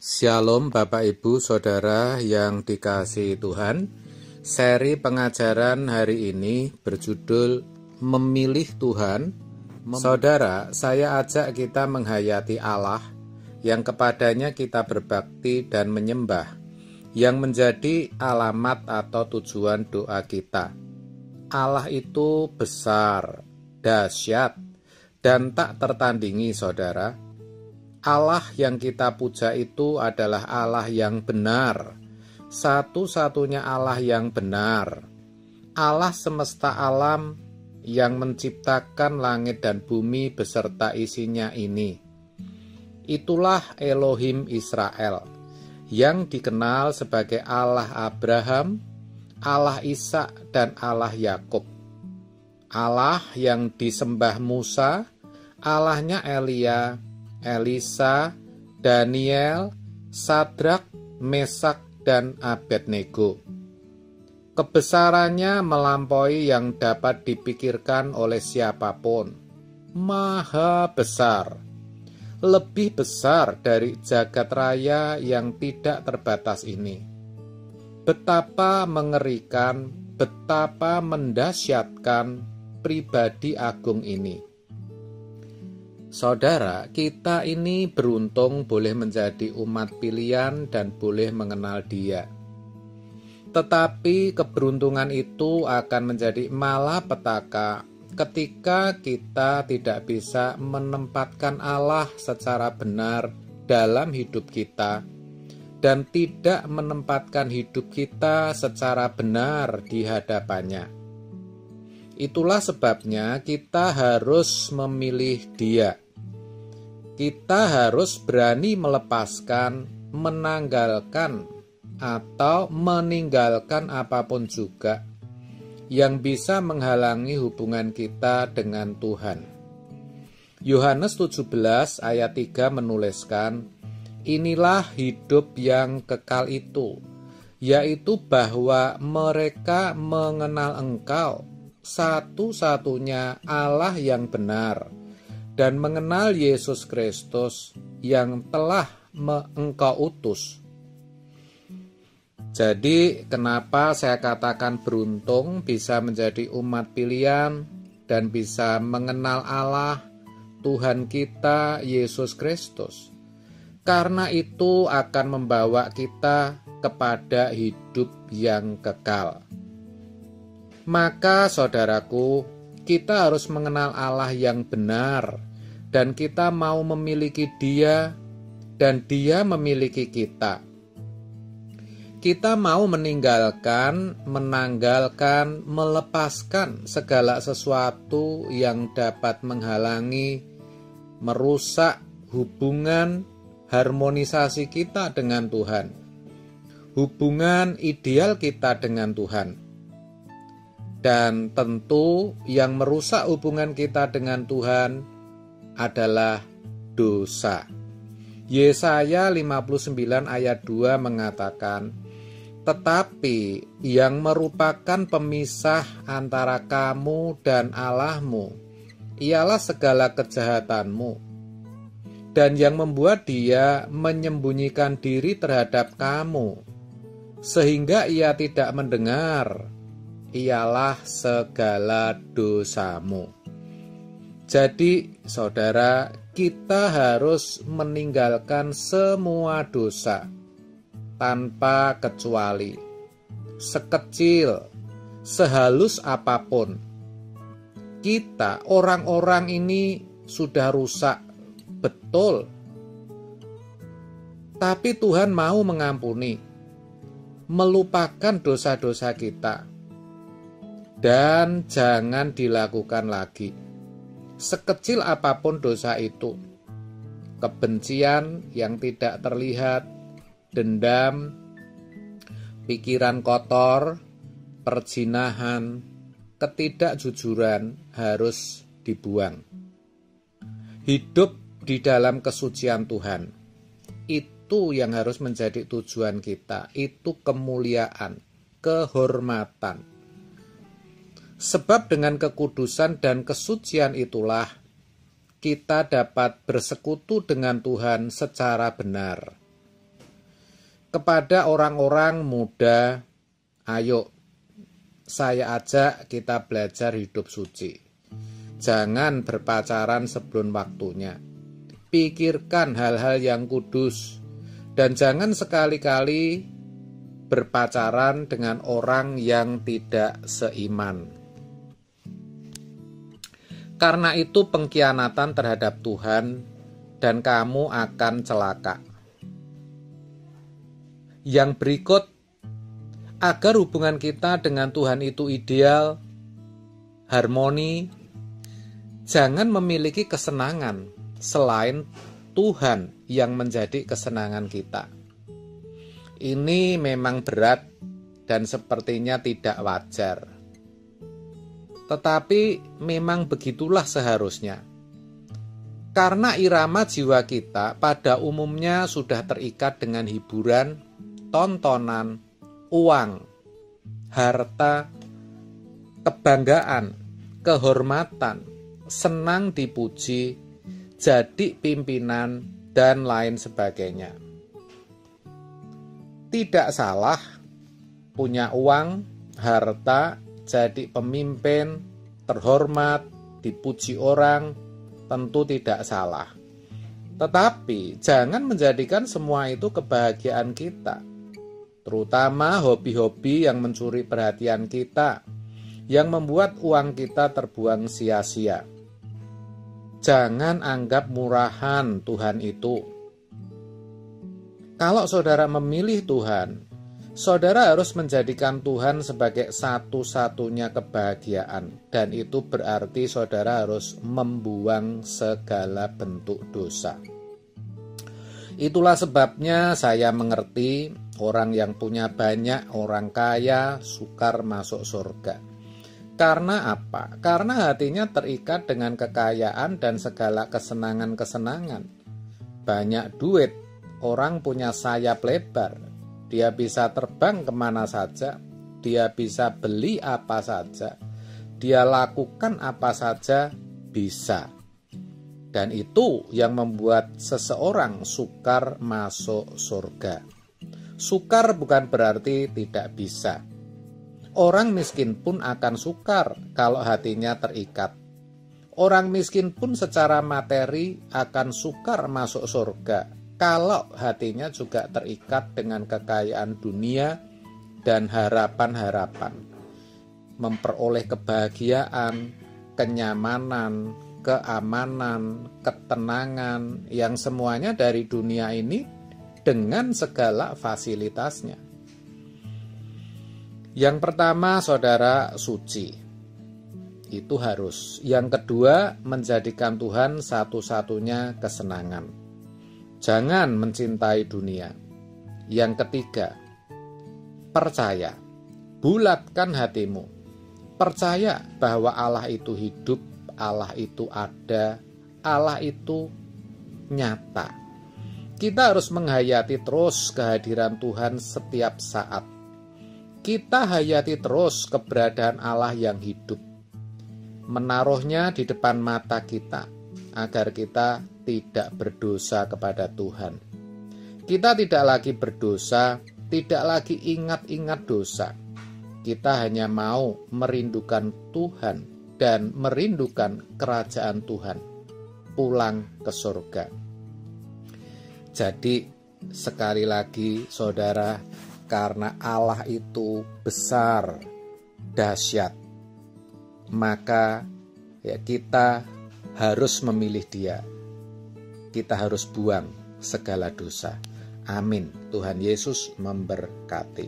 Shalom Bapak Ibu Saudara yang dikasihi Tuhan. Seri pengajaran hari ini berjudul Memilih Tuhan. Saudara, saya ajak kita menghayati Allah yang kepadanya kita berbakti dan menyembah, yang menjadi alamat atau tujuan doa kita. Allah itu besar, dahsyat, dan tak tertandingi, saudara. Allah yang kita puja itu adalah Allah yang benar, satu-satunya Allah yang benar, Allah semesta alam yang menciptakan langit dan bumi beserta isinya ini. Itulah Elohim Israel, yang dikenal sebagai Allah Abraham, Allah Ishak, dan Allah Yakub. Allah yang disembah Musa, Allahnya Elia, Elisa, Daniel, Sadrak, Mesak, dan Abednego. Kebesarannya melampaui yang dapat dipikirkan oleh siapapun. Maha besar, lebih besar dari jagat raya yang tidak terbatas ini. Betapa mengerikan, betapa mendahsyatkan pribadi agung ini. Saudara, kita ini beruntung boleh menjadi umat pilihan dan boleh mengenal Dia. Tetapi keberuntungan itu akan menjadi malapetaka ketika kita tidak bisa menempatkan Allah secara benar dalam hidup kita dan tidak menempatkan hidup kita secara benar di hadapannya. Itulah sebabnya kita harus memilih Dia. Kita harus berani melepaskan, menanggalkan, atau meninggalkan apapun juga yang bisa menghalangi hubungan kita dengan Tuhan. Yohanes 17 ayat 3 menuliskan, "Inilah hidup yang kekal itu, yaitu bahwa mereka mengenal Engkau, satu-satunya Allah yang benar, dan mengenal Yesus Kristus yang telah Engkau utus." Jadi, kenapa saya katakan beruntung bisa menjadi umat pilihan dan bisa mengenal Allah, Tuhan kita, Yesus Kristus? Karena itu akan membawa kita kepada hidup yang kekal. Maka, saudaraku, kita harus mengenal Allah yang benar, dan kita mau memiliki Dia, dan Dia memiliki kita. Kita mau meninggalkan, menanggalkan, melepaskan segala sesuatu yang dapat menghalangi, merusak hubungan, harmonisasi kita dengan Tuhan, hubungan ideal kita dengan Tuhan. Dan tentu yang merusak hubungan kita dengan Tuhan adalah dosa. Yesaya 59 ayat 2 mengatakan, "Tetapi yang merupakan pemisah antara kamu dan Allahmu, ialah segala kejahatanmu. Dan yang membuat dia menyembunyikan diri terhadap kamu, sehingga ia tidak mendengar, ialah segala dosamu." Jadi, saudara, kita harus meninggalkan semua dosa tanpa kecuali, sekecil, sehalus apapun. Kita, orang-orang ini sudah rusak, betul. Tapi Tuhan mau mengampuni, melupakan dosa-dosa kita. Dan jangan dilakukan lagi. Sekecil apapun dosa itu, kebencian yang tidak terlihat, dendam, pikiran kotor, perzinahan, ketidakjujuran harus dibuang. Hidup di dalam kesucian Tuhan, itu yang harus menjadi tujuan kita. Itu kemuliaan, kehormatan. Sebab dengan kekudusan dan kesucian itulah kita dapat bersekutu dengan Tuhan secara benar. Kepada orang-orang muda, ayo saya ajak kita belajar hidup suci. Jangan berpacaran sebelum waktunya. Pikirkan hal-hal yang kudus. Dan jangan sekali-kali berpacaran dengan orang yang tidak seiman. Karena itu pengkhianatan terhadap Tuhan dan kamu akan celaka. Yang berikut, agar hubungan kita dengan Tuhan itu ideal, harmoni, jangan memiliki kesenangan selain Tuhan yang menjadi kesenangan kita. Ini memang berat dan sepertinya tidak wajar. Tetapi memang begitulah seharusnya. Karena irama jiwa kita pada umumnya sudah terikat dengan hiburan, tontonan, uang, harta, kebanggaan, kehormatan, senang dipuji, jadi pimpinan, dan lain sebagainya. Tidak salah punya uang, harta, jadi pemimpin, terhormat, dipuji orang, tentu tidak salah. Tetapi jangan menjadikan semua itu kebahagiaan kita, terutama hobi-hobi yang mencuri perhatian kita, yang membuat uang kita terbuang sia-sia. Jangan anggap murahan Tuhan itu. Kalau saudara memilih Tuhan, saudara harus menjadikan Tuhan sebagai satu-satunya kebahagiaan. Dan itu berarti saudara harus membuang segala bentuk dosa. Itulah sebabnya saya mengerti orang yang punya banyak, orang kaya, sukar masuk surga. Karena apa? Karena hatinya terikat dengan kekayaan dan segala kesenangan-kesenangan. Banyak duit, orang punya sayap lebar, dia bisa terbang kemana saja, dia bisa beli apa saja, dia lakukan apa saja, bisa. Dan itu yang membuat seseorang sukar masuk surga. Sukar bukan berarti tidak bisa. Orang miskin pun akan sukar kalau hatinya terikat. Orang miskin pun secara materi akan sukar masuk surga kalau hatinya juga terikat dengan kekayaan dunia dan harapan-harapan. Memperoleh kebahagiaan, kenyamanan, keamanan, ketenangan, yang semuanya dari dunia ini dengan segala fasilitasnya. Yang pertama, saudara, suci. Itu harus. Yang kedua, menjadikan Tuhan satu-satunya kesenangan. Jangan mencintai dunia. Yang ketiga, percaya. Bulatkan hatimu. Percaya bahwa Allah itu hidup, Allah itu ada, Allah itu nyata. Kita harus menghayati terus kehadiran Tuhan setiap saat. Kita hayati terus keberadaan Allah yang hidup. Menaruhnya di depan mata kita agar kita tidak berdosa kepada Tuhan. Kita tidak lagi berdosa, tidak lagi ingat-ingat dosa. Kita hanya mau merindukan Tuhan dan merindukan kerajaan Tuhan, pulang ke surga. Jadi sekali lagi saudara, karena Allah itu besar, dahsyat, maka ya kita harus memilih Dia. Kita harus buang segala dosa. Amin. Tuhan Yesus memberkati.